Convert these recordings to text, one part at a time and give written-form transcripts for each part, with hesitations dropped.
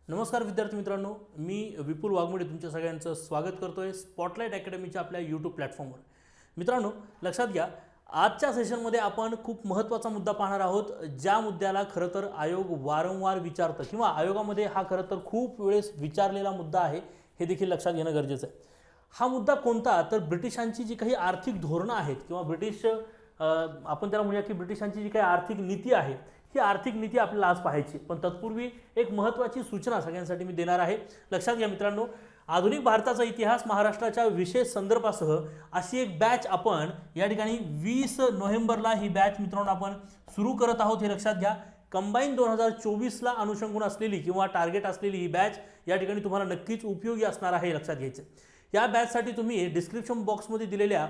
नमस्कार विद्यार्थी मित्रांनो, मी विपुल वाघमोडे तुमच्या सगळ्यांचं स्वागत करतोय स्पॉटलाइट अकॅडमीच्या आपल्या यूट्यूब प्लॅटफॉर्मवर. मित्रांनो, लक्षात घ्या, आजच्या सेशनमध्ये आपण खूप महत्त्वाचा मुद्दा पाहणार आहोत, ज्या मुद्द्याला खरं तर आयोग वारंवार विचारतं किंवा आयोगामध्ये हा खरं तर खूप वेळेस विचारलेला मुद्दा आहे, हे देखील लक्षात घेणं गरजेचं आहे. हा मुद्दा कोणता? तर ब्रिटिशांची जी काही आर्थिक धोरणं आहेत किंवा आपण त्याला म्हणूया की ब्रिटिशांची जी काही आर्थिक नीती आहे, ही आर्थिक नीती आपल्याला आज पाहायची. पण तत्पूर्वी एक महत्त्वाची सूचना सगळ्यांसाठी मी देणार आहे. लक्षात घ्या मित्रांनो, आधुनिक भारताचा इतिहास महाराष्ट्राच्या विशेष संदर्भासह अशी एक बॅच आपण या ठिकाणी 20 नोव्हेंबरला ही बॅच मित्रांनो आपण सुरू करत आहोत, हे लक्षात घ्या. कंबाईन 2024ला अनुषंगून असलेली किंवा टार्गेट असलेली ही बॅच या ठिकाणी तुम्हाला नक्कीच उपयोगी असणार आहे, हे लक्षात घ्यायचं. या बॅचसाठी तुम्ही डिस्क्रिप्शन बॉक्समध्ये दिलेल्या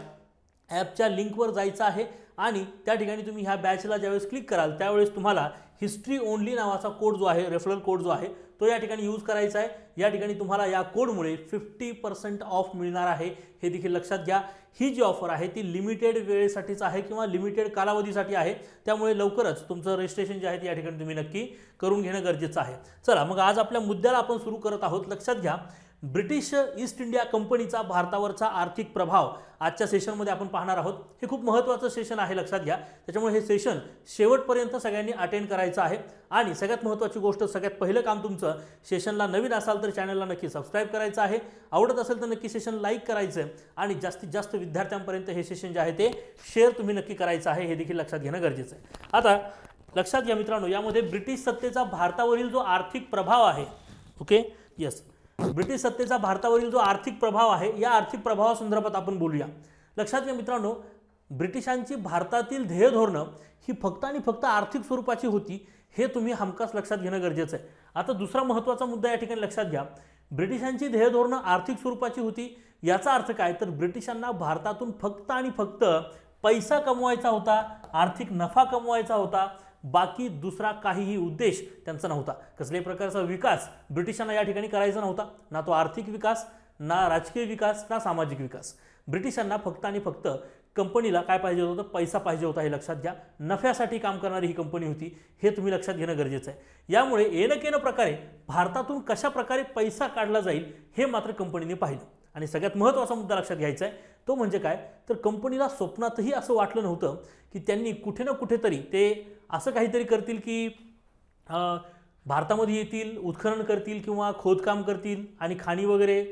ॲपच्या लिंकवर जायचं आहे आणि त्या ठिकाणी तुम्ही ह्या बॅचला ज्यावेळेस क्लिक कराल त्यावेळेस तुम्हाला हिस्ट्री ओनली नावाचा कोड जो आहे, रेफरल कोड जो आहे, तो या ठिकाणी यूज करायचा आहे. या ठिकाणी तुम्हाला या कोडमुळे 50% ऑफ मिळणार आहे, हे देखील लक्षात घ्या. ही जी ऑफर आहे ती लिमिटेड वेळेसाठीच आहे किंवा लिमिटेड कालावधीसाठी आहे, त्यामुळे लवकरच तुमचं रजिस्ट्रेशन जे आहे ते या ठिकाणी तुम्ही नक्की करून घेणं गरजेचं आहे. चला मग आज आपल्या मुद्द्याला आपण सुरू करत आहोत. लक्षात घ्या, ब्रिटिश ईस्ट इंडिया कंपनीचा भारतावरचा आर्थिक प्रभाव आजच्या सेशनमध्ये आपण पाहणार आहोत. हे खूप महत्त्वाचं सेशन आहे, लक्षात घ्या. त्याच्यामुळे हे सेशन शेवटपर्यंत सगळ्यांनी अटेंड करायचं आहे. आणि सगळ्यात महत्त्वाची गोष्ट, सगळ्यात पहिलं काम तुमचं, सेशनला नवीन असाल तर चॅनलला नक्की सबस्क्राईब करायचं आहे. आवडत असेल तर नक्की सेशन लाईक करायचं आहे आणि जास्तीत जास्त विद्यार्थ्यांपर्यंत हे सेशन जे आहे ते शेअर तुम्ही नक्की करायचं आहे, हे देखील लक्षात घेणं गरजेचं आहे. आता लक्षात घ्या मित्रांनो, यामध्ये ब्रिटिश सत्तेचा भारतावरील जो आर्थिक प्रभाव आहे, ओके, येस, ब्रिटिश सत्तेचा भारतावरील जो आर्थिक प्रभाव आहे, या आर्थिक प्रभावासंदर्भात आपण बोलूया. लक्षात घ्या मित्रांनो, ब्रिटिशांची भारतातील ध्येय धोरणं ही फक्त आणि फक्त आर्थिक स्वरूपाची होती, हे तुम्ही हमखास लक्षात घेणं गरजेचं आहे. आता दुसरा महत्त्वाचा मुद्दा या ठिकाणी लक्षात घ्या, ब्रिटिशांची ध्येय धोरणं आर्थिक स्वरूपाची होती, याचा अर्थ काय? तर ब्रिटिशांना भारतातून फक्त आणि फक्त पैसा कमवायचा होता, आर्थिक नफा कमवायचा होता, बाकी दुसरा काहीही उद्देश त्यांचा नव्हता. कसल्याही प्रकारचा विकास ब्रिटिशांना या ठिकाणी करायचा नव्हता, ना तो आर्थिक विकास, ना राजकीय विकास, ना सामाजिक विकास. ब्रिटिशांना फक्त आणि फक्त कंपनीला काय पाहिजे होतं? पैसा पाहिजे होता, हे लक्षात घ्या. नफ्यासाठी काम करणारी ही कंपनी होती, हे तुम्ही लक्षात घेणं गरजेचं आहे. यामुळे येणं प्रकारे भारतातून कशा प्रकारे पैसा काढला जाईल हे मात्र कंपनीने पाहिलं. आणि सगळ्यात महत्त्वाचा मुद्दा लक्षात घ्यायचा आहे, तो म्हणजे काय? तर कंपनीला स्वप्नातही असं वाटलं नव्हतं की त्यांनी कुठे ना कुठेतरी ते असं काहीतरी करतील की भारतामध्ये येतील, उत्खनन करतील किंवा खोदकाम करतील आणि खाणी वगैरे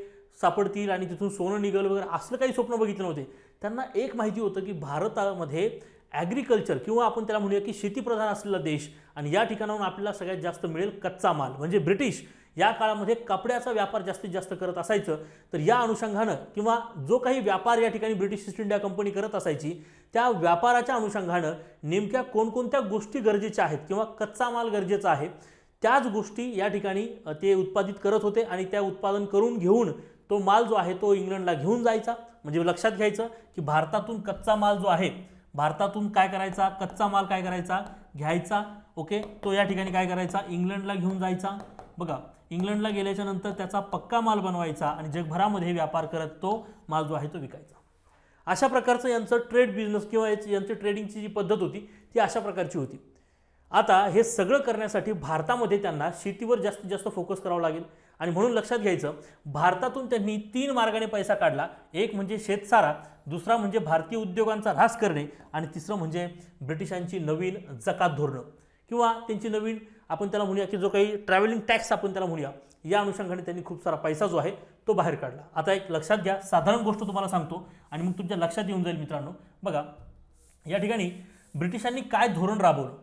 सापडतील आणि तिथून सोनं निघेल वगैरे, असलं काही स्वप्न बघितलं नव्हते. त्यांना एक माहिती होतं की भारतामध्ये ॲग्रिकल्चर किंवा आपण त्याला म्हणूया की शेतीप्रधान असलेला देश, आणि या ठिकाणाहून आपल्याला सगळ्यात जास्त मिळेल कच्चा माल. म्हणजे ब्रिटिश या काळामध्ये कपड्याचा व्यापार जास्तीत जास्त करत असायचं. तर या अनुषंगानं किंवा जो काही व्यापार या ठिकाणी ब्रिटिश ईस्ट इंडिया कंपनी करत असायची, त्या व्यापाराच्या अनुषंगानं नेमक्या कोणकोणत्या गोष्टी गरजेच्या आहेत किंवा कच्चा माल गरजेचा आहे, त्याच गोष्टी या ठिकाणी ते उत्पादित करत होते. आणि त्या उत्पादन करून घेऊन तो माल जो आहे तो इंग्लंडला घेऊन जायचा. म्हणजे लक्षात घ्यायचं की भारतातून कच्चा माल जो आहे, भारतातून काय करायचा? कच्चा माल काय करायचा? घ्यायचा, ओके. तो या ठिकाणी काय करायचा? इंग्लंडला घेऊन जायचा. बघा, इंग्लंडला गेल्याच्या नंतर त्याचा पक्का माल बनवायचा आणि जगभरामध्ये व्यापार करत तो माल जो आहे तो विकायचा. अशा प्रकारचं यांचं ट्रेड बिझनेस किंवा यांची ट्रेडिंगची जी पद्धत होती ती अशा प्रकारची होती. आता हे सगळं करण्यासाठी भारतामध्ये त्यांना शेतीवर जास्तीत जास्त फोकस करावा लागेल. आणि म्हणून लक्षात घ्यायचं, भारतातून त्यांनी 3 मार्गाने पैसा काढला. एक म्हणजे शेतसारा, दुसरा म्हणजे भारतीय उद्योगांचा ऱ्हास करणे, आणि तिसरं म्हणजे ब्रिटिशांची नवीन जकात धोरणं किंवा त्यांची नवीन आपण त्याला म्हणूया की जो काही ट्रॅव्हलिंग टॅक्स आपण त्याला म्हणूया, या अनुषंगाने त्यांनी खूप सारा पैसा जो आहे तो बाहेर काढला. आता एक लक्षात घ्या, साधारण गोष्ट तुम्हाला सांगतो आणि मग तुमच्या लक्षात येऊन जाईल मित्रांनो. बघा, या ठिकाणी ब्रिटिशांनी काय धोरण राबवलं?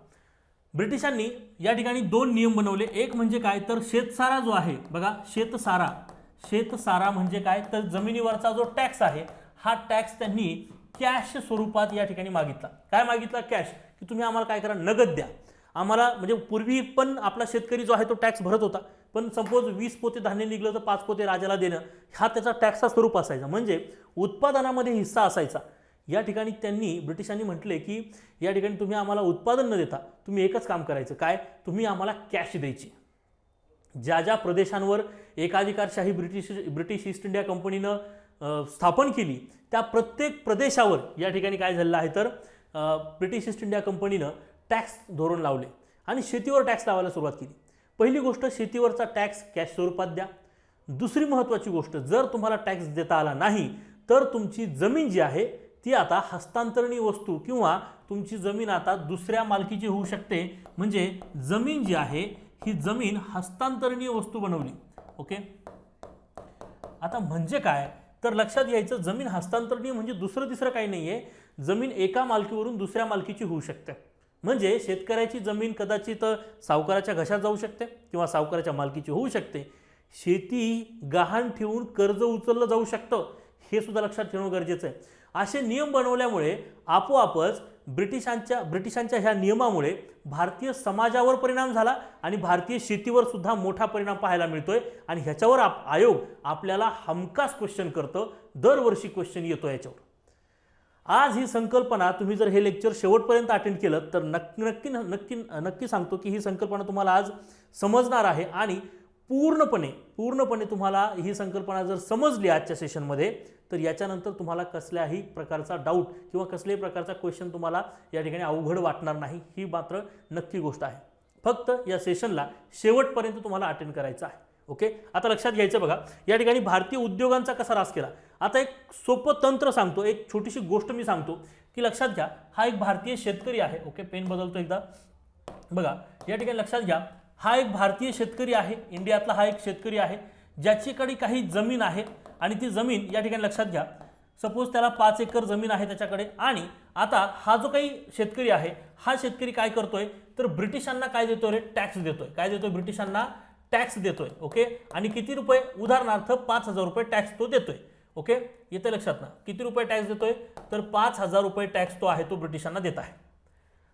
ब्रिटिशांनी या ठिकाणी 2 नियम बनवले. एक म्हणजे काय? तर शेतसारा जो आहे, बघा, शेतसारा म्हणजे काय? तर जमिनीवरचा जो टॅक्स आहे, हा टॅक्स त्यांनी कॅश स्वरूपात या ठिकाणी मागितला. काय मागितला? कॅश, की तुम्ही आम्हाला काय करा? नगद द्या आम्हाला. म्हणजे पूर्वी पण आपला शेतकरी जो आहे तो टॅक्स भरत होता, पण सपोज 20 पोते धान्य निघलं तर 5 पोते राजाला देणं, हा त्याचा टॅक्सचा स्वरूप असायचा. म्हणजे उत्पादनामध्ये हिस्सा असायचा. या ठिकाणी त्यांनी ब्रिटिशांनी म्हटले की या ठिकाणी तुम्ही आम्हाला उत्पादन न देता तुम्ही एकच काम करायचं, काय? तुम्ही आम्हाला कॅश द्यायची. ज्या ज्या प्रदेशांवर एकाधिकारशाही ब्रिटिश ईस्ट इंडिया कंपनीनं स्थापन केली, त्या प्रत्येक प्रदेशावर या ठिकाणी काय झालेलं आहे? तर ब्रिटिश ईस्ट इंडिया कंपनीनं टॅक्स धोरण लावले आणि शेतीवर टॅक्स लावायला सुरुवात केली. पहिली गोष्ट, शेतीवरचा टॅक्स कॅश स्वरूपात द्या. दुसरी महत्त्वाची गोष्ट, जर तुम्हाला टॅक्स देता आला नाही तर तुमची जमीन जी आहे ती आता हस्तांतरणीय वस्तू किंवा तुमची जमीन आता दुसऱ्या मालकीची होऊ शकते. म्हणजे जमीन जी आहे ही जमीन हस्तांतरणीय वस्तू बनवली. ओके, आता म्हणजे काय तर लक्षात घ्यायचं, जमीन हस्तांतरणीय म्हणजे दुसरं तिसरं काही नाही आहे. जमीन एका मालकीवरून दुसऱ्या मालकीची होऊ शकते. म्हणजे शेतकऱ्याची जमीन कदाचित सावकाराच्या घशात जाऊ शकते किंवा सावकाराच्या मालकीची होऊ शकते. शेती गहाण ठेवून कर्ज उचललं जाऊ शकतं, हे सुद्धा लक्षात ठेवणं गरजेचं आहे. असे नियम बनवल्यामुळे आपोआपच ब्रिटिशांच्या ह्या नियमामुळे भारतीय समाजावर परिणाम झाला आणि भारतीय शेतीवर सुद्धा मोठा परिणाम पाहायला मिळतोय. आणि ह्याच्यावर आयोग आपल्याला हमखास क्वेश्चन करतं, दरवर्षी क्वेश्चन येतो याच्यावर. आज ही संकल्पना तुम्ही जर हे लेक्चर शेवटपर्यंत अटेंड केलं तर नक्की सांगतो की ही संकल्पना तुम्हाला आज समजणार आहे. आणि पूर्णपणे तुम्हाला ही संकल्पना जर समजली आजच्या सेशनमध्ये तर याच्यानंतर तुम्हाला कसल्याही प्रकारचा डाऊट किंवा कसल्याही प्रकारचा क्वेश्चन तुम्हाला या ठिकाणी अवघड वाटणार नाही, ही मात्र नक्की गोष्ट आहे. फक्त या सेशनला शेवटपर्यंत तुम्हाला अटेंड करायचं आहे. ओके, आता लक्षात घ्यायचं बघा, या ठिकाणी भारतीय उद्योगांचा कसा ऱ्हास केला. आता एक सोपं तंत्र सांगतो, एक छोटीशी गोष्ट मी सांगतो की लक्षात घ्या, हा एक भारतीय शेतकरी आहे. ओके, पेन बदलतो एकदा. बघा या ठिकाणी लक्षात घ्या, हा एक भारतीय शेतकरी आहे, इंडियातला हा एक शेतकरी आहे ज्याच्याकडे काही जमीन आहे. आणि ती जमीन या ठिकाणी लक्षात घ्या, सपोज त्याला 5 एकर जमीन आहे त्याच्याकडे. आणि आता हा जो काही शेतकरी आहे, हा शेतकरी काय करतोय तर ब्रिटिशांना काय देतोय रे, टॅक्स देतोय. काय देतोय, ब्रिटिशांना टॅक्स देतोय. ओके, आणि किती रुपये, उदाहरणार्थ 5,000 रुपये टॅक्स तो देतोय. ओके, येते लक्षात ना, किती रुपये टॅक्स देतोय तर 5,000 रुपये टॅक्स तो आहे, तो ब्रिटिशांना देत आहे.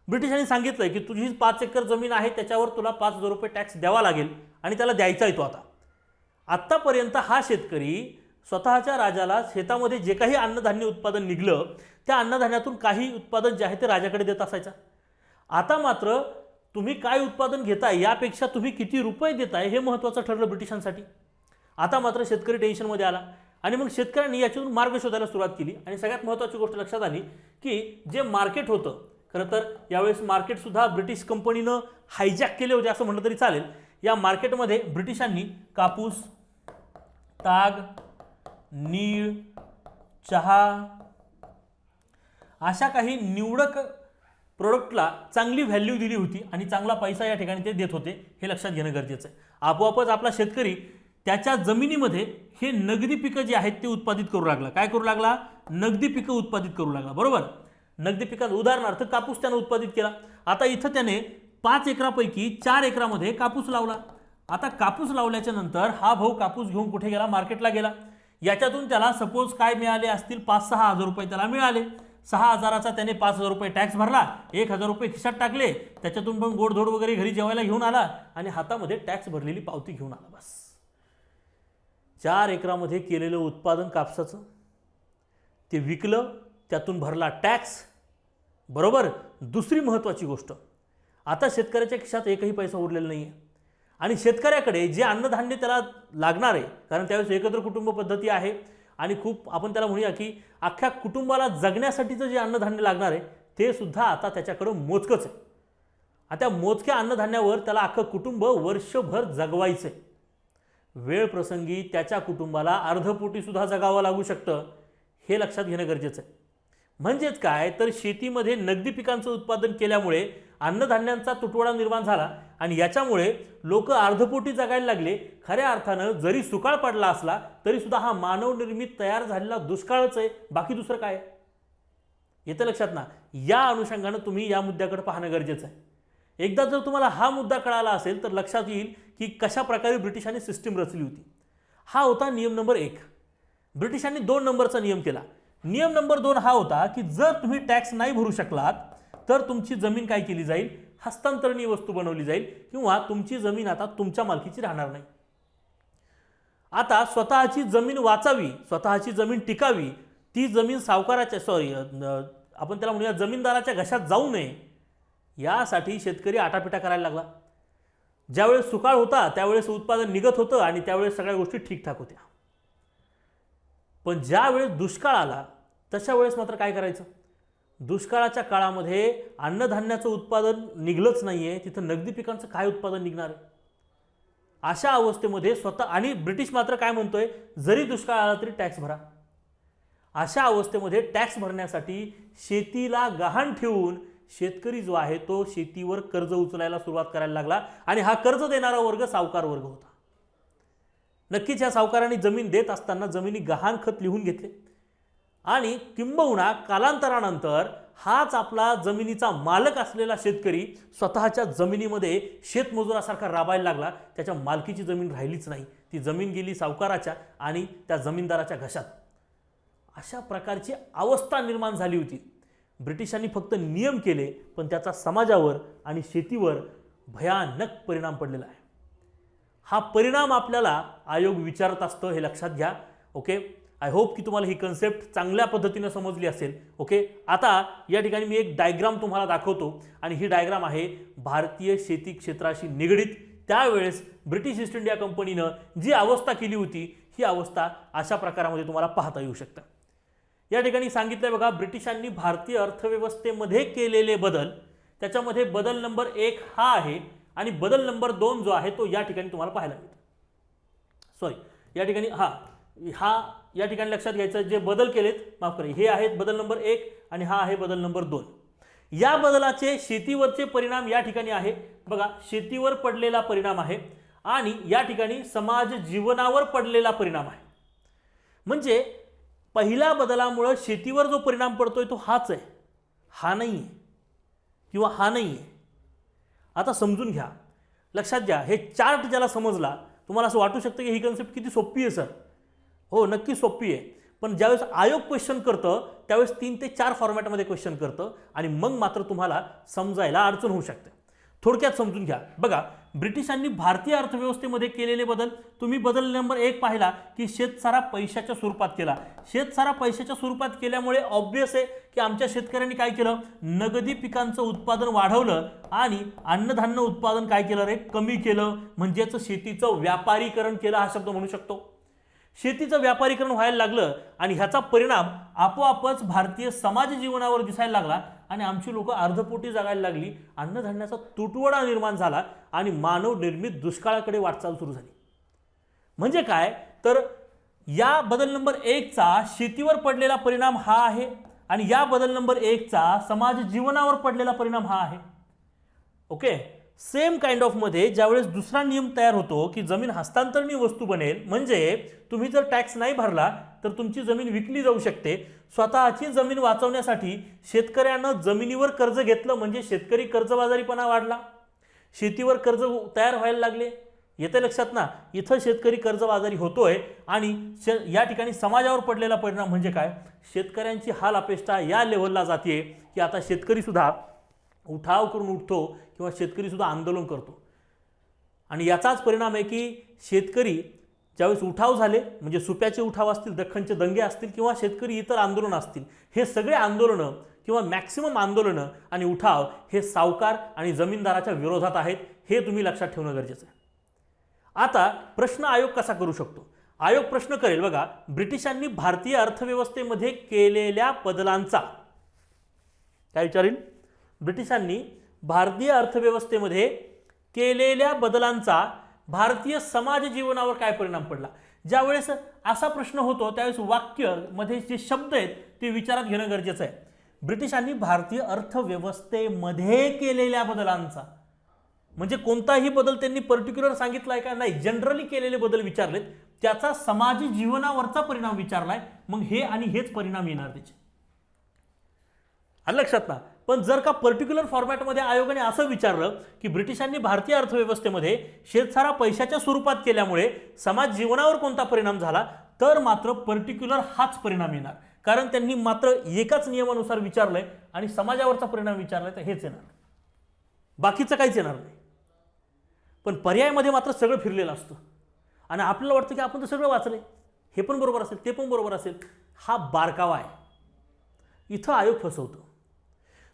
ब्रिटिशांनी सांगितलंय की तुझी 5 एकर जमीन आहे त्याच्यावर तुला 5,000 रुपये टॅक्स द्यावा लागेल आणि त्याला द्यायचा आहे तो. आतापर्यंत हा शेतकरी स्वतःच्या राजाला शेतामध्ये जे काही अन्नधान्य उत्पादन निघलं त्या अन्नधान्यातून काही उत्पादन जे आहे ते राजाकडे देत असायचा. आता मात्र तुम्ही काय उत्पादन घेताय यापेक्षा तुम्ही किती रुपये देताय हे महत्त्वाचं ठरलं ब्रिटिशांसाठी. आता मात्र शेतकरी टेन्शनमध्ये आला आणि मग शेतकऱ्यांनी याच्यातून मार्ग शोधायला सुरुवात केली. आणि सगळ्यात महत्त्वाची गोष्ट लक्षात आली की जे मार्केट होतं, खरं तर यावेळेस मार्केटसुद्धा ब्रिटिश कंपनीनं हायजॅक केले होते असं म्हटलं तरी चालेल. या मार्केटमध्ये ब्रिटिशांनी कापूस, ताग, नीळ, चहा अशा काही निवडक प्रोडक्टला चांगली व्हॅल्यू दिली होती आणि चांगला पैसा या ठिकाणी ते देत होते, हे लक्षात घेणं गरजेचं आहे. आपोआपच आपला शेतकरी त्याच्या जमिनीमध्ये हे नगदी पिकं जी आहेत ते उत्पादित करू लागला. काय करू लागला, नगदी पिकं उत्पादित करू लागला. बरोबर, नगदी पिकांत उदाहरणार्थ कापूस त्यानं उत्पादित केला. आता इथं त्याने 5 एकरापैकी 4 एकरामध्ये कापूस लावला. आता कापूस लावल्याच्या नंतर हा भाऊ कापूस घेऊन कुठे गेला, मार्केटला गेला. याच्यातून त्याला सपोज काय मिळाले असतील, 5-6 हजार रुपये त्याला मिळाले. 6,000चा त्याने 5,000 रुपये टॅक्स भरला, 1,000 रुपये खिशात टाकले, त्याच्यातून पण गोडधोड वगैरे घरी जेवायला घेऊन आला आणि हातामध्ये टॅक्स भरलेली पावती घेऊन आला. बस 4 एकरामध्ये केलेलं उत्पादन कापसाचं ते विकलं, त्यातून भरला टॅक्स. बरोबर, दुसरी महत्त्वाची गोष्ट, आता शेतकऱ्याच्या खिशात एकही पैसा उरलेला नाही आहे आणि शेतकऱ्याकडे जे अन्नधान्य त्याला लागणार आहे, कारण त्यावेळेस एकत्र कुटुंब पद्धती आहे आणि खूप आपण त्याला म्हणूया की अख्ख्या कुटुंबाला जगण्यासाठीचं जे अन्नधान्य लागणार आहे ते सुद्धा आता त्याच्याकडं मोजकंच आहे. आता मोजक्या अन्नधान्यावर त्याला अख्खं कुटुंब वर्षभर जगवायचं आहे. वेळ प्रसंगी त्याच्या कुटुंबाला अर्धपोटीसुद्धा जगावं लागू शकतं, हे लक्षात घेणं गरजेचं आहे. म्हणजेच काय तर शेतीमध्ये नगदी पिकांचं उत्पादन केल्यामुळे अन्नधान्यांचा तुटवडा निर्माण झाला आणि याच्यामुळे लोक अर्धपोटी जगायला लागले. खऱ्या अर्थानं जरी सुकाळ पडला असला तरी सुद्धा हा मानवनिर्मित तयार झालेला दुष्काळच आहे, बाकी दुसरं काय आहे. येतं लक्षात ना. या अनुषंगानं तुम्ही या मुद्द्याकडे पाहणं गरजेचं आहे. एकदा जर तुम्हाला हा मुद्दा कळाला असेल तर लक्षात येईल की कशा प्रकारे ब्रिटिशांनी सिस्टीम रचली होती. हा होता नियम नंबर 1. ब्रिटिशांनी 2 नंबरचा नियम केला. नियम नंबर 2 हा होता की जर तुम्ही टॅक्स नाही भरू शकलात तर तुमची जमीन काय केली जाईल, हस्तांतरणीय वस्तू बनवली जाईल किंवा तुमची जमीन आता तुमच्या मालकीची राहणार नाही. आता स्वतःची जमीन वाचावी, स्वतःची जमीन टिकावी, ती जमीन सावकाराच्या आपण त्याला म्हणूया जमीनदाराच्या घशात जाऊ नये, यासाठी शेतकरी आटापिटा करायला लागला. ज्यावेळेस सुकाळ होता त्यावेळेस उत्पादन निघत होतं आणि त्यावेळेस सगळ्या गोष्टी ठीकठाक होत्या. पण ज्या वेळेस दुष्काळ आला तशा वेळेस मात्र काय करायचं. दुष्काळाच्या काळामध्ये अन्नधान्याचं उत्पादन निघलंच नाहीये, तिथं नगदी पिकांचं काय उत्पादन निघणार आहे. अशा अवस्थेमध्ये स्वतः, आणि ब्रिटिश मात्र काय म्हणतोय, जरी दुष्काळ आला तरी टॅक्स भरा. अशा अवस्थेमध्ये टॅक्स भरण्यासाठी शेतीला गहाण ठेवून शेतकरी जो आहे तो शेतीवर कर्ज उचलायला सुरुवात करायला लागला. आणि हा कर्ज देणारा वर्ग सावकार वर्ग होता. नक्कीच ह्या सावकारांनी जमीन देत असताना जमिनी गहाण खत लिहून घेतले आणि किंबहुना कालांतरानंतर हाच आपला जमिनीचा मालक असलेला शेतकरी स्वतःच्या जमिनीमध्ये शेतमजुरासारखा राबायला लागला. त्याच्या मालकीची जमीन राहिलीच नाही, ती जमीन गेली सावकाराच्या आणि त्या जमीनदाराच्या घशात. अशा प्रकारची अवस्था निर्माण झाली होती. ब्रिटिशांनी फक्त नियम केले, पण त्याचा समाजावर आणि शेतीवर भयानक परिणाम पडलेला आहे. हा परिणाम आपल्याला आयोग विचारत असतो, हे लक्षात घ्या. ओके, आय होप की तुम्हाला ही कन्सेप्ट चांगल्या पद्धतीने समजली असेल. ओके, आता या ठिकाणी मी एक डायग्राम तुम्हाला दाखवतो आणि ही डायग्राम आहे भारतीय शेती क्षेत्राशी निगडीत. त्यावेळेस ब्रिटिश ईस्ट इंडिया कंपनीनं जी अवस्था केली होती, ही अवस्था अशा प्रकारामध्ये तुम्हाला पाहता येऊ शकतं. या ठिकाणी सांगितलंय बघा, ब्रिटिशांनी भारतीय अर्थव्यवस्थेमध्ये केलेले बदल. त्याच्यामध्ये बदल नंबर 1 हा आहे आणि बदल नंबर 2 जो आहे तो या ठिकाणी तुम्हाला पाहायला मिळतो. सॉरी, या ठिकाणी हा या ठिकाणी लक्षात घ्यायचं, जे बदल केलेत, माफ करा, हे आहेत बदल नंबर 1 आणि हा आहे बदल नंबर 2. या बदलाचे शेतीवरचे परिणाम या ठिकाणी आहे बघा, शेतीवर पडलेला परिणाम आहे आणि या ठिकाणी समाज जीवनावर पडलेला परिणाम आहे. म्हणजे पहिल्या बदलामुळे शेतीवर जो परिणाम पडतोय तो हाच आहे, हा नाही आहे किंवा हा नाही आहे. आता समजून घ्या, लक्षात घ्या. हे चार्ट ज्याला समजला, तुम्हाला असं वाटू शकतं की ही कन्सेप्ट किती सोपी आहे सर. हो, नक्की सोपी आहे. पण ज्यावेळेस आयोग क्वेश्चन करतं त्यावेळेस 3 ते 4 फॉर्मॅटमध्ये क्वेश्चन करतं आणि मग मात्र तुम्हाला समजायला अडचण होऊ शकते. थोडक्यात समजून घ्या. बघा, ब्रिटिशांनी भारतीय अर्थव्यवस्थेमध्ये केलेले बदल, तुम्ही बदल नंबर 1 पाहिला की शेतसारा पैशाच्या स्वरूपात केला. शेतसारा पैशाच्या स्वरूपात केल्यामुळे ऑब्वियस आहे की आमच्या शेतकऱ्यांनी काय केलं, नगदी पिकांचं उत्पादन वाढवलं आणि अन्नधान्य उत्पादन काय केलं रे, कमी केलं. म्हणजेच शेतीचं व्यापारीकरण केलं, हा शब्द म्हणू शकतो. शेतीचं व्यापारीकरण व्हायला लागलं आणि ह्याचा परिणाम आपोआपच भारतीय समाज जीवनावर दिसायला लागला आणि आमची लोक अर्धपोटी जगायला लागली. अन्नधान्याचा तुटवडा निर्माण झाला आणि मानव निर्मित दुष्काळाकडे वाटचाल सुरू झाली. म्हणजे काय तर या बदल नंबर 1 चा शेतीवर पडलेला परिणाम हा आहे आणि या बदल नंबर 1 चा समाज जीवनावर पडलेला परिणाम हा आहे. ओके, सेम काइंड ऑफ मध्ये ज्यावेळेस दुसरा नियम तयार होतो की जमीन हस्तांतरणीय वस्तू बनेल, म्हणजे तुम्ही जर टॅक्स नाही भरला तर तुमची जमीन विकली जाऊ शकते. स्वतःची जमीन वाचवण्यासाठी शेतकऱ्यांना जमिनीवर कर्ज घेतलं, म्हणजे शेतकरी कर्जबाजारीपणा वाढला, शेतीवर कर्ज तयार व्हायला लागले. येते लक्षात ना, इथं शेतकरी कर्जबाजारी होतोय आणि या ठिकाणी समाजावर पडलेला परिणाम म्हणजे काय, शेतकऱ्यांची हाल अपेष्टा या लेव्हलला जाते की आता शेतकरी सुद्धा उठाव करून उठतो किंवा शेतकरी सुद्धा आंदोलन करतो. आणि याचाच परिणाम आहे की शेतकरी ज्यावेळेस उठाव झाले, म्हणजे सुप्याचे उठाव असतील, दख्खनचे दंगे असतील किंवा शेतकरी इतर आंदोलन असतील, हे सगळे आंदोलनं किंवा मॅक्सिमम आंदोलनं आणि उठाव हे सावकार आणि जमीनदाराच्या विरोधात आहेत. हे तुम्ही लक्षात ठेवणं गरजेचं आहे. आता प्रश्न आयोग कसा करू शकतो, आयोग प्रश्न करेल बघा, ब्रिटिशांनी भारतीय अर्थव्यवस्थेमध्ये केलेल्या बदलांचा, काय विचारेल, ब्रिटिशांनी भारतीय अर्थव्यवस्थेमध्ये केलेल्या बदलांचा भारतीय समाज जीवनावर काय परिणाम पडला. ज्यावेळेस असा प्रश्न होतो त्यावेळेस वाक्य मध्ये जे शब्द आहेत ते विचारात घेणं गरजेचं आहे. ब्रिटिशांनी भारतीय अर्थव्यवस्थेमध्ये केलेल्या बदलांचा, म्हणजे कोणताही बदल त्यांनी पर्टिक्युलर सांगितलाय का, नाही, जनरली केलेले बदल विचारलेत, त्याचा समाज जीवनावरचा परिणाम विचारलाय. मग हे आणि हेच परिणाम येणार त्याचे, लक्षात ना. पण जर का पर्टिक्युलर फॉर्मॅटमध्ये आयोगाने असं विचारलं की ब्रिटिशांनी भारतीय अर्थव्यवस्थेमध्ये शेतसारा पैशाच्या स्वरूपात केल्यामुळे समाज जीवनावर कोणता परिणाम झाला, तर मात्र पर्टिक्युलर हाच परिणाम येणार. कारण त्यांनी मात्र एकाच नियमानुसार विचारलंय आणि समाजावरचा परिणाम विचारलाय, तर हेच येणार, बाकीचं काहीच येणार नाही. पण पर्यायामध्ये मात्र सगळं फिरलेलं असतं आणि आपल्याला वाटतं की आपण तर सगळं वाचलंय, हे पण बरोबर असेल, ते पण बरोबर असेल. हा बारकावा आहे, इथं आयोग फसवतो.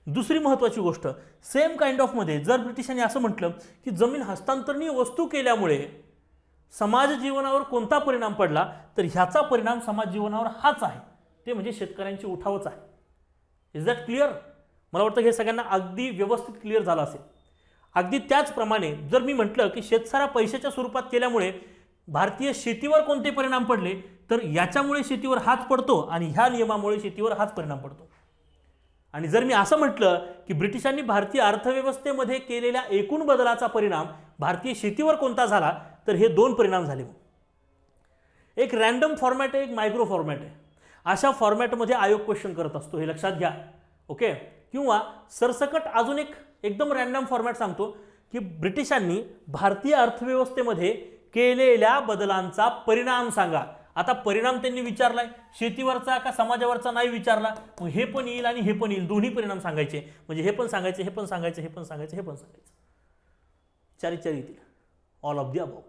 दुसरी महत्त्वाची गोष्ट, सेम काइंड ऑफ मध्ये जर ब्रिटिशांनी असं म्हटलं की जमीन हस्तांतरणीय वस्तू केल्यामुळे समाज जीवनावर कोणता परिणाम पडला, तर ह्याचा परिणाम समाज जीवनावर हाच आहे, ते म्हणजे शेतकऱ्यांची उठावच आहे. Is that clear? मला वाटतं हे सगळ्यांना अगदी व्यवस्थित क्लिअर झालं असेल. अगदी त्याचप्रमाणे जर मी म्हटलं की शेतसारा पैशाच्या स्वरूपात केल्यामुळे भारतीय शेतीवर कोणते परिणाम पडले, तर याच्यामुळे शेतीवर हाच पडतो आणि ह्या नियमामुळे शेतीवर हाच परिणाम पडतो. आणि जर मी असं म्हटलं की ब्रिटिशांनी भारतीय अर्थव्यवस्थेमध्ये केलेल्या एकूण बदलाचा परिणाम भारतीय शेतीवर कोणता झाला, तर हे दोन परिणाम झाले. एक रॅन्डम फॉर्मॅट आहे, एक मायक्रो फॉर्मॅट आहे. अशा फॉर्मॅटमध्ये आयोग क्वेश्चन करत असतो, हे लक्षात घ्या. ओके. किंवा सरसकट अजून एक एकदम रॅन्डम फॉर्मॅट सांगतो की ब्रिटिशांनी भारतीय अर्थव्यवस्थेमध्ये केलेल्या बदलांचा परिणाम सांगा. आता परिणाम त्यांनी विचारलाय, शेतीवरचा का समाजावरचा नाही विचारला. मग हे पण येईल आणि हे पण येईल, दोन्ही परिणाम सांगायचे. म्हणजे हे पण सांगायचे, हे पण सांगायचे, हे पण सांगायचे, हे पण सांगायचे. चारी येतील, ऑल ऑफ दी अबव.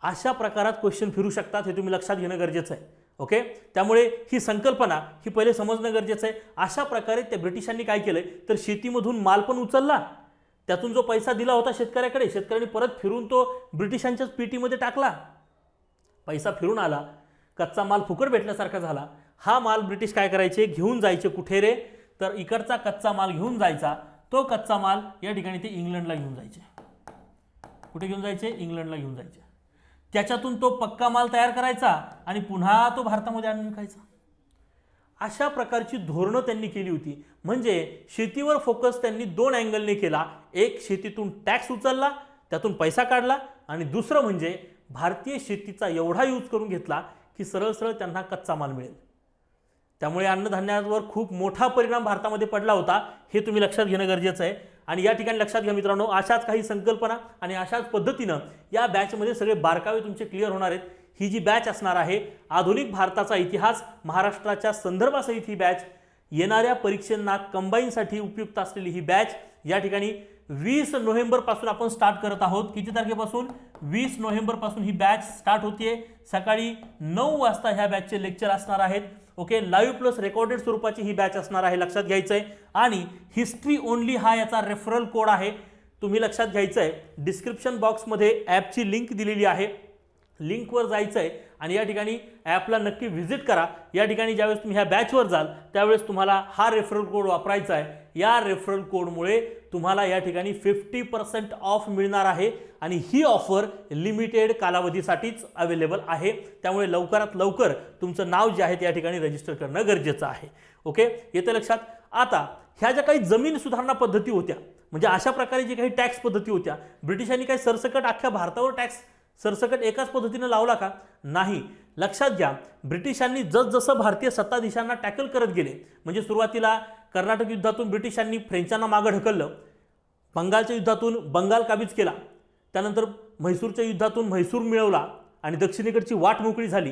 अशा प्रकारात क्वेश्चन फिरू शकतात, हे तुम्ही लक्षात घेणं गरजेचं आहे. ओके. त्यामुळे ही संकल्पना ही पहिले समजणं गरजेचं आहे. अशा प्रकारे त्या ब्रिटिशांनी काय केलंय, तर शेतीमधून माल पण उचलला, त्यातून जो पैसा दिला होता शेतकऱ्याकडे, शेतकऱ्यांनी परत फिरून तो ब्रिटिशांच्याच पेटीमध्ये टाकला. पैसा फिरून आला, कच्चा माल फुकट भेटल्यासारखा झाला. हा माल ब्रिटिश काय करायचे, घेऊन जायचे कुठे रे, तर इकडचा कच्चा माल घेऊन जायचा. तो कच्चा माल या ठिकाणी ते इंग्लंडला घेऊन जायचे. कुठे घेऊन जायचे, इंग्लंडला घेऊन जायचे. त्याच्यातून तो पक्का माल तयार करायचा आणि पुन्हा तो भारतामध्ये आणून विकायचा. अशा प्रकारची धोरणं त्यांनी केली होती. म्हणजे शेतीवर फोकस त्यांनी दोन अँगलने केला. एक, शेतीतून टॅक्स उचलला, त्यातून पैसा काढला, आणि दुसरं म्हणजे भारतीय शेतीचा एवढा यूज करून घेतला की सरळ सरळ त्यांना कच्चा माल मिळेल. त्यामुळे अन्नधान्यावर खूप मोठा परिणाम भारतामध्ये पडला होता, हे तुम्ही लक्षात घेणं गरजेचं आहे. आणि या ठिकाणी लक्षात घ्या मित्रांनो, अशाच काही संकल्पना आणि अशाच पद्धतीनं या बॅचमध्ये सगळे बारकावे तुमचे क्लिअर होणार आहेत. ही जी बॅच असणार आहे, आधुनिक भारताचा इतिहास महाराष्ट्राच्या संदर्भासहित ही बॅच, येणाऱ्या परीक्षांना कंबाईनसाठी उपयुक्त असलेली ही बॅच या ठिकाणी 20 नोव्हेंबरपासून आपण स्टार्ट करत आहोत. किती तारखेपासून, 20 नोव्हेंबरपासून ही बॅच स्टार्ट होते. सकाळी 9 वाजता ह्या बॅचचे लेक्चर असणार आहेत. ओके. लाईव्ह प्लस रेकॉर्डेड स्वरूपाची ही बॅच असणार आहे, लक्षात घ्यायचं आहे. आणि हिस्ट्री ओनली हा याचा रेफरल कोड आहे, तुम्ही लक्षात घ्यायचं आहे. डिस्क्रिप्शन बॉक्समध्ये ॲपची लिंक दिलेली आहे, लिंकवर जायचं आहे आणि या ठिकाणी ॲपला नक्की व्हिजिट करा. या ठिकाणी ज्यावेळेस तुम्ही ह्या बॅचवर जाल त्यावेळेस तुम्हाला हा रेफरल कोड वापरायचा आहे. या रेफरल कोडमुळे तुम्हाला या ठिकाणी 50% ऑफ मिळणार आहे आणि ही ऑफर लिमिटेड कालावधीसाठीच अवेलेबल आहे. त्यामुळे लवकरात लवकर तुमचं नाव जे आहे त्या ठिकाणी रजिस्टर करणं गरजेचं आहे. ओके. येतं लक्षात. आता ह्या ज्या काही जमीन सुधारणा पद्धती होत्या, म्हणजे अशा प्रकारे जी काही टॅक्स पद्धती होत्या, ब्रिटिशांनी काही सरसकट अख्ख्या भारतावर टॅक्स सरसकट एकाच पद्धतीने लावला का, नाही. लक्षात घ्या, ब्रिटिशांनी जसजसं भारतीय सत्ताधीशांना टॅकल करत गेले, म्हणजे सुरुवातीला कर्नाटक युद्धातून ब्रिटिशांनी फ्रेंचांना मागं ढकललं, बंगालच्या युद्धातून बंगाल काबीज केला, त्यानंतर म्हैसूरच्या युद्धातून म्हैसूर मिळवला आणि दक्षिणेकडची वाट मोकळी झाली.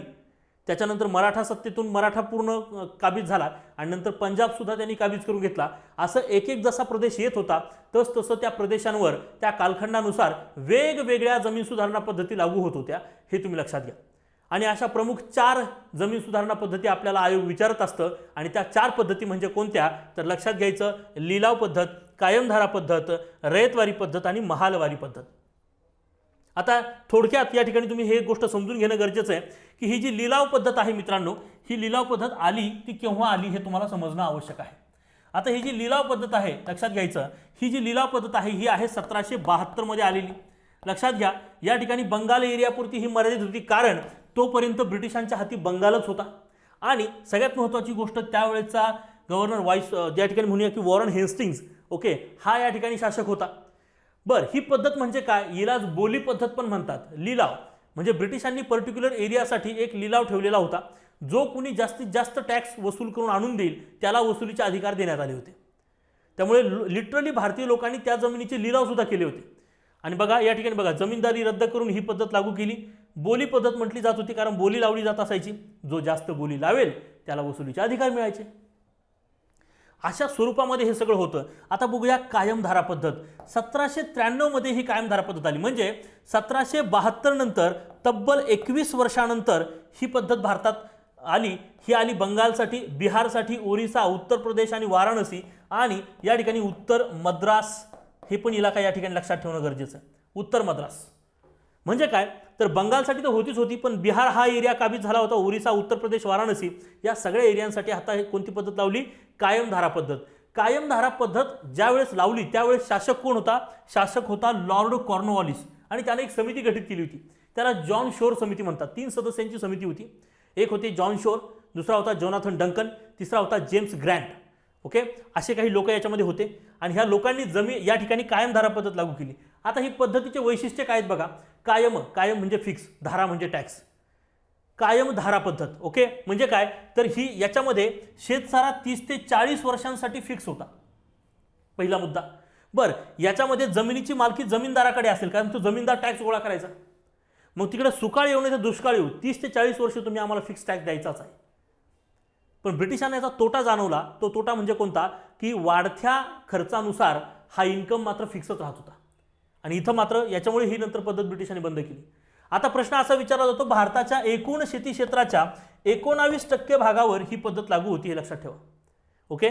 त्याच्यानंतर मराठा सत्तेतून मराठा पूर्ण काबीज झाला आणि नंतर पंजाब सुद्धा त्यांनी काबीज करून घेतला. असं एक एक जसा प्रदेश येत होता तसं त्या प्रदेशांवर त्या कालखंडानुसार वेगवेगळ्या जमीन सुधारणा पद्धती लागू होत होत्या, हे तुम्ही लक्षात घ्या. आणि अशा प्रमुख 4 जमीन सुधारणा पद्धती आपल्याला आयोग विचारत असतं आणि त्या 4 पद्धती म्हणजे कोणत्या, तर लक्षात घ्यायचं, लिलाव पद्धत, कायमधारा पद्धत, रयतवारी पद्धत आणि महालवारी पद्धत. आता थोडक्यात या ठिकाणी तुम्ही हे गोष्ट समजून घेणं गरजेचं आहे की ही जी लिलाव पद्धत आहे मित्रांनो, ही लिलाव पद्धत आली ती केव्हा आली हे तुम्हाला समजणं आवश्यक आहे. आता ही जी लिलाव पद्धत आहे, लक्षात घ्यायचं, ही जी लिलाव पद्धत आहे ही आहे 1772 मध्ये आलेली. लक्षात घ्या, या ठिकाणी बंगाल एरियापुरती ही मर्यादित होती, कारण तोपर्यंत ब्रिटिशांच्या हाती बंगालच होता. आणि सगळ्यात महत्त्वाची गोष्ट, त्यावेळेचा गव्हर्नर वाईस या ठिकाणी म्हणूया की वॉरन हेस्टिंग्ज, ओके, हा या ठिकाणी शासक होता. बरं, ही पद्धत म्हणजे काय, हिलाच बोली पद्धत पण म्हणतात. लिलाव म्हणजे ब्रिटिशांनी पर्टिक्युलर एरियासाठी एक लिलाव ठेवलेला होता. जो कुणी जास्तीत जास्त टॅक्स वसूल करून आणून देईल त्याला वसुलीचे अधिकार देण्यात आले होते. त्यामुळे लिटरली भारतीय लोकांनी त्या जमिनीचे लिलाव सुद्धा केले होते. आणि बघा या ठिकाणी बघा, जमीनदारी रद्द करून ही पद्धत लागू केली. बोली पद्धत म्हटली जात होती कारण बोली लावली जात असायची, जो जास्त बोली लावेल त्याला वसुलीचे अधिकार मिळायचे. अशा स्वरूपामध्ये हे सगळं होतं. आता बघूया कायमधारा पद्धत. 1793 मध्ये ही कायमधारा पद्धत आली, म्हणजे 1772 नंतर तब्बल 21 वर्षानंतर ही पद्धत भारतात आली. ही आली बंगालसाठी, बिहारसाठी, ओरिसा, उत्तर प्रदेश आणि वाराणसी, आणि या ठिकाणी उत्तर मद्रास हे पण इलाका या ठिकाणी लक्षात ठेवणं गरजेचं आहे. उत्तर मद्रास म्हणजे काय, तर बंगालसाठी तर होतीच होती, पण बिहार हा एरिया काबीज झाला होता. ओरिसा, उत्तर प्रदेश, वाराणसी या सगळ्या एरियांसाठी आता कोणती पद्धत लावली, कायमधारा पद्धत. कायमधारा पद्धत ज्यावेळेस लावली त्यावेळेस शासक कोण होता? शासक होता लॉर्ड कॉर्नवॉलिस, आणि त्याने एक समिती गठीत केली होती, त्याला जॉन शोर समिती म्हणतात. 3 सदस्यांची समिती होती. एक होते जॉन शोर, दुसरा होता जोनाथन डंकन, तिसरा होता जेम्स ग्रँट. ओके, असे काही लोक याच्यामध्ये होते आणि ह्या लोकांनी जमीन या ठिकाणी कायमधारा पद्धत लागू केली. आता ही पद्धतीचे वैशिष्ट्य काय आहेत बघा. कायम म्हणजे फिक्स, धारा म्हणजे टॅक्स. कायम धारा पद्धत. ओके, म्हणजे काय तर ही याच्यामध्ये शेतसारा 30 ते 40 वर्षांसाठी फिक्स होता. पहिला मुद्दा. बरं, याच्यामध्ये जमिनीची मालकी जमीनदाराकडे असेल, कारण तो जमीनदार टॅक्स गोळा करायचा. मग तिकडे सुकाळ येऊ नये तर दुष्काळ येऊ, 30 ते 40 वर्ष तुम्ही आम्हाला फिक्स टॅक्स द्यायचाच आहे. पण ब्रिटिशांना याचा तोटा जाणवला. तो तोटा म्हणजे कोणता की वाढत्या खर्चानुसार हा इन्कम मात्र फिक्सच राहत होता. आणि इथं मात्र याच्यामुळे ही नंतर पद्धत ब्रिटिशांनी बंद केली. आता प्रश्न असा विचारला जातो, भारताच्या एकूण शेती क्षेत्राच्या 19% भागावर ही पद्धत लागू होती, हे लक्षात ठेवा. ओके,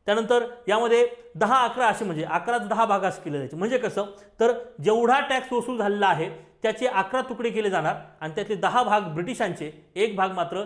त्यानंतर यामध्ये 10-11 असे म्हणजे 11-10 भाग असे केले जायचे. म्हणजे कसं तर जेवढा टॅक्स वसूल झालेला आहे त्याचे 11 तुकडे केले जाणार आणि त्यातले 10 भाग ब्रिटिशांचे, एक भाग मात्र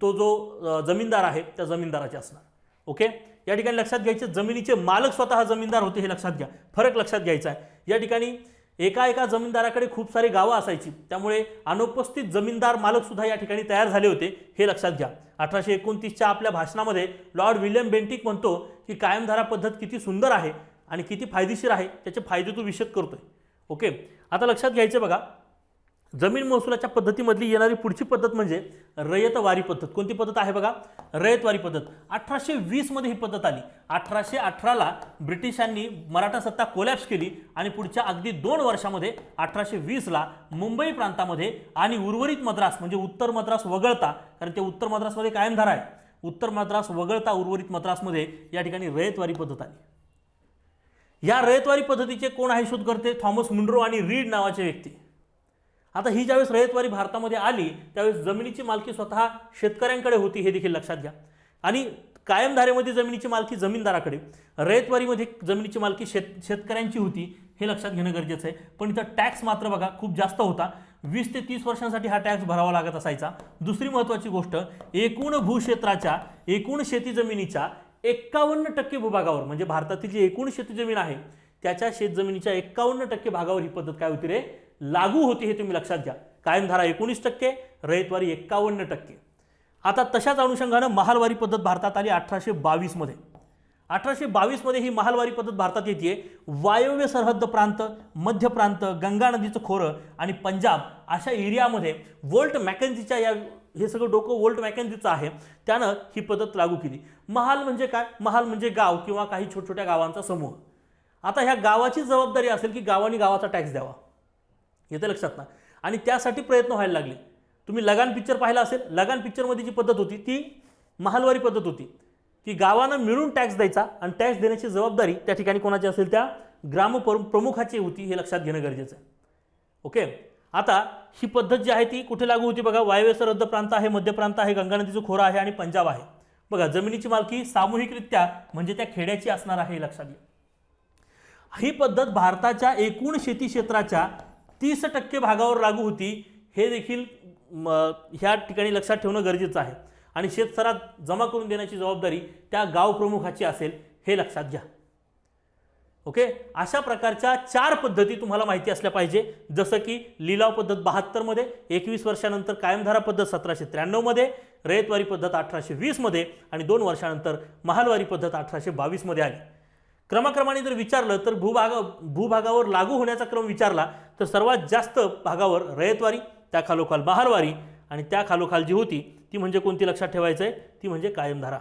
तो जो जमीनदार आहे त्या जमीनदाराचे असणार. ओके, या ठिकाणी लक्षात घ्यायचे जमिनीचे मालक स्वतः जमीनदार होते, हे लक्षात घ्या. फरक लक्षात घ्यायचा आहे. या ठिकाणी एका जमीनदाराकडे खूप सारी गावं असायची, त्यामुळे अनुपस्थित जमीनदार मालक सुद्धा या ठिकाणी तयार झाले होते, हे लक्षात घ्या. 1829च्या आपल्या भाषणामध्ये लॉर्ड विल्यम बेंटिक म्हणतो की कायमधारा पद्धत किती सुंदर आहे आणि किती फायदेशीर आहे, त्याचे फायदे तो विशद करतोय. ओके, आता लक्षात घ्यायचे बघा, जमीन महसुलाच्या पद्धतीमधली येणारी पुढची पद्धत म्हणजे रयतवारी पद्धत. कोणती पद्धत आहे बघा? रयतवारी पद्धत. 1820 मध्ये ही पद्धत आली. 1818ला ब्रिटिशांनी मराठा सत्ता कोलॅप्स केली आणि पुढच्या अगदी 2 वर्षामध्ये 1820ला मुंबई प्रांतामध्ये आणि उर्वरित मद्रास म्हणजे उत्तर मद्रास वगळता, कारण ते उत्तर मद्रासमध्ये कायमधारा आहे, उत्तर मद्रास वगळता उर्वरित मद्रासमध्ये या ठिकाणी रयतवारी पद्धत आली. या रयतवारी पद्धतीचे कोण आहे शोधकर्ते? थॉमस मुनरो आणि रीड नावाचे व्यक्ती. आता ही ज्यावेळेस रयतवारी भारतामध्ये आली त्यावेळेस जमिनीची मालकी स्वतः शेतकऱ्यांकडे होती, हे देखील लक्षात घ्या. आणि कायमधारेमध्ये जमिनीची मालकी जमीनदाराकडे, रयतवारीमध्ये जमिनीची मालकी शेतकऱ्यांची होती, हे लक्षात घेणं गरजेचं आहे. पण इथं टॅक्स मात्र बघा खूप जास्त होता. 20 ते 30 वर्षांसाठी हा टॅक्स भरावा लागत असायचा. दुसरी महत्त्वाची गोष्ट, एकूण भूक्षेत्राच्या, एकूण शेती जमिनीच्या 51% भूभागावर, म्हणजे भारतातील जी एकूण शेती जमीन आहे त्याच्या शेतजमिनीच्या 51% भागावर ही पद्धत काय होती रे? लागू होती, हे तुम्ही लक्षात घ्या. कायमधारा 19%, रयतवारी 51%. आता तशाच अनुषंगानं महालवारी पद्धत भारतात आली 1822 मध्ये. 1822 मध्ये ही महालवारी पद्धत भारतात येते. वायव्य सरहद्द प्रांत, मध्य प्रांत, गंगा नदीचं खोरं आणि पंजाब अशा एरियामध्ये वोल्ट मॅकेन्झीच्या हे सगळं डोकं वोल्ट मॅकेन्झीचं आहे, त्यानं ही पद्धत लागू केली. महाल म्हणजे काय? महाल म्हणजे गाव किंवा काही छोट्या गावांचा समूह. आता ह्या गावाची जबाबदारी असेल की गावाने गावाचा टॅक्स द्यावा, येतं लक्षात ना. आणि त्यासाठी प्रयत्न व्हायला लागले. तुम्ही लगान पिक्चर पाहिला असेल, लगान पिक्चरमध्ये जी पद्धत होती ती महालवारी पद्धत होती, की गावानं मिळून टॅक्स द्यायचा आणि टॅक्स देण्याची जबाबदारी त्या ठिकाणी कोणाची असेल? त्या ग्राम प्रमुखाची होती, हे लक्षात घेणं गरजेचं आहे. ओके, आता ही पद्धत जी आहे ती कुठे लागू होती बघा? वायव्य सरहद्द प्रांत आहे, मध्य प्रांत आहे, गंगा नदीचं खोरं आहे आणि पंजाब आहे. बघा, जमिनीची मालकी सामूहिकरित्या म्हणजे त्या खेड्याची असणार आहे, हे लक्षात घ्या. ही पद्धत भारताच्या एकूण शेती क्षेत्राच्या 30% भागावर लागू होती, हे देखील ह्या ठिकाणी लक्षात ठेवणं गरजेचं आहे. आणि शेतसारा जमा करून देण्याची जबाबदारी त्या गाव प्रमुखाची असेल, हे लक्षात घ्या. ओके, अशा प्रकारच्या 4 पद्धती तुम्हाला माहिती असल्या पाहिजे. जसं की लिलाव पद्धत 72 मध्ये, 21 वर्षानंतर कायमधारा पद्धत 1793 मध्ये, रयतवारी पद्धत 1820 मध्ये आणि 2 वर्षानंतर महालवारी पद्धत 1822 मध्ये आली. क्रमाक्रमाने जर विचारलं तर भूभागावर लागू होण्याचा क्रम विचारला तर सर्वात जास्त भागावर रयतवारी, त्या खालोखाल महालवारी आणि त्या खालोखाल जी होती ती म्हणजे कोणती लक्षात ठेवायचं आहे? ती म्हणजे कायमधारा.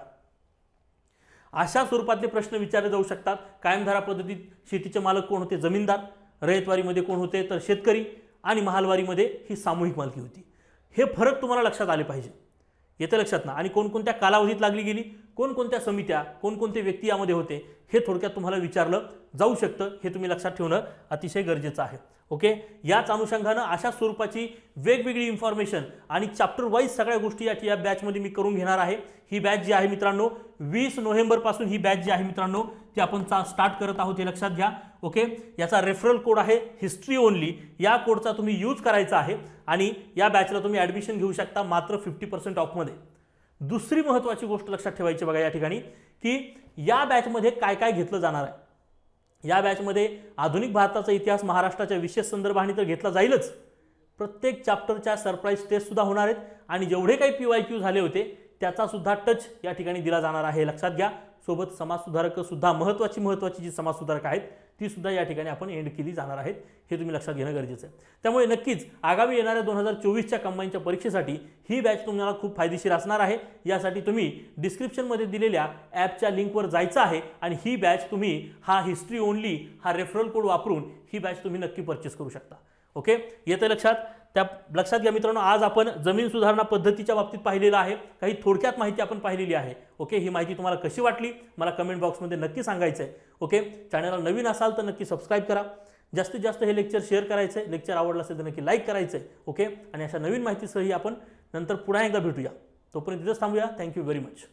अशा स्वरूपातले प्रश्न विचारले जाऊ शकतात. कायमधारा पद्धतीत शेतीचे मालक कोण होते? जमीनदार. रयतवारीमध्ये कोण होते? तर शेतकरी. आणि महालवारीमध्ये ही सामूहिक मालकी होती. हे फरक तुम्हाला लक्षात आले पाहिजे, येतं लक्षात ना. आणि कोणकोणत्या कालावधीत लागली गेली, कोणकोणत्या समित्या, कोणकोणते व्यक्ती यामध्ये होते, हे थोडक्यात तुम्हाला विचारलं जाऊ शकतं, हे तुम्ही लक्षात ठेवणं अतिशय गरजेचं आहे. ओके, याच अनुषंगानं अशा स्वरूपाची वेगवेगळी इन्फॉर्मेशन आणि चॅप्टर वाईज सगळ्या गोष्टी या बॅचमध्ये मी करून घेणार आहे. ही बॅच जी आहे मित्रांनो 20 नोव्हेंबरपासून ही बॅच जी आहे मित्रांनो ती आपण स्टार्ट करत आहोत, हे लक्षात घ्या. ओके, याचा रेफरल कोड आहे हिस्ट्री ओनली. या कोडचा तुम्ही यूज करायचा आहे आणि या बॅचला तुम्ही ॲडमिशन घेऊ शकता मात्र 50% ऑफमध्ये. दुसरी महत्त्वाची गोष्ट लक्षात ठेवायची बघा या ठिकाणी, की या बॅचमध्ये काय काय घेतलं जाणार आहे. या बॅचमध्ये आधुनिक भारताचा इतिहास महाराष्ट्राच्या विशेष संदर्भाने तर घेतला जाईलच, प्रत्येक चॅप्टरच्या सरप्राईज टेस्ट सुद्धा होणार आहेत आणि जेवढे काही PYQ झाले होते त्याचा सुद्धा टच या ठिकाणी दिला जाणार आहे, लक्षात घ्या. सोबत समाजसुधारक सुद्धा महत्त्वाची जी समाजसुधारक आहेत ती सुद्धा या ठिकाणी आपण एंड केली जाणार आहेत, हे तुम्ही लक्षात घेणं गरजेचं आहे. त्यामुळे नक्कीच आगामी येणाऱ्या 2024च्या कंबाईनच्या परीक्षेसाठी ही बॅच तुम्हाला खूप फायदेशीर असणार आहे. यासाठी तुम्ही डिस्क्रिप्शनमध्ये दिलेल्या ॲपच्या लिंकवर जायचं आहे आणि ही बॅच तुम्ही हा हिस्ट्री ओनली हा रेफरल कोड वापरून ही बॅच तुम्ही नक्की परचेस करू शकता. ओके, येतं लक्षात. त्या लक्षात घ्या मित्रांनो, आज आपण जमीन सुधारणा पद्धतीच्या बाबतीत पाहिलेलं आहे, काही थोडक्यात माहिती आपण पाहिलेली आहे. ओके, ही माहिती तुम्हाला कशी वाटली मला कमेंट बॉक्समध्ये नक्की सांगायचं आहे. ओके, चॅनलला नवीन असाल तर नक्की सबस्क्राईब करा, जास्तीत जास्त हे लेक्चर शेअर करायचं आहे, लेक्चर आवडलं असेल तर नक्की लाईक करायचं आहे. ओके, आणि अशा नवीन माहितीसही आपण नंतर पुन्हा एकदा भेटूया. तोपर्यंत तिथंच थांबूया. Thank you very much.